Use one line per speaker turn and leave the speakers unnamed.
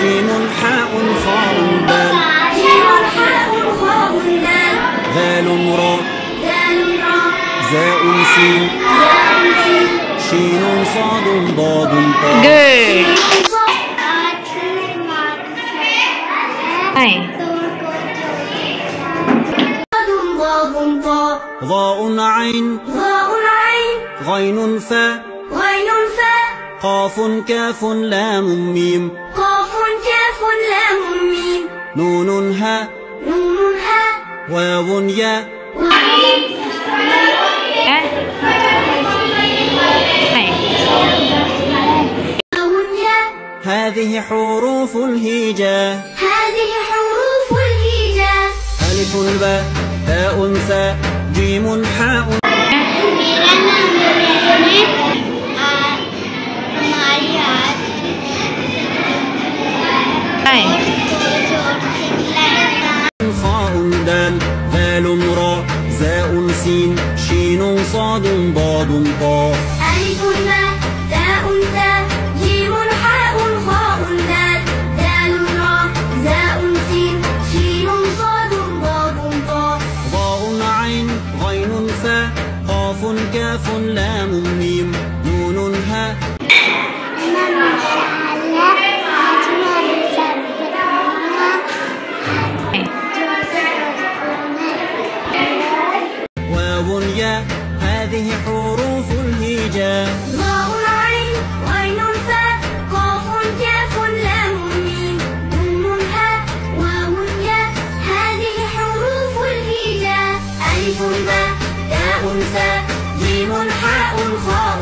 جيم حاء خاء دال ذال راء زاء سين شين صاد ضاد طاء. ضاء عين غين فاء قاف كاف لام ميم نون هاء واو ياء هذه حروف الهجاء ألف باء تاء ثاء جيم حاء. خاء دال ذال راء زاء سين شين صاد ضاد طاء.
ألف باء تاء ثاء جيم حاء خاء دال ذال راء زاء سين شين صاد ضاد طاء.
ضاء عين غين فاء قاف كاف لام ميم نون هاء. واو ياء هذه حروف الهجاء.
ضاء عين غين فاء قاف كاف لام ميم نون هاء واو ياء هذه حروف الهجاء. ألف باء تاء ثاء جيم حاء خاء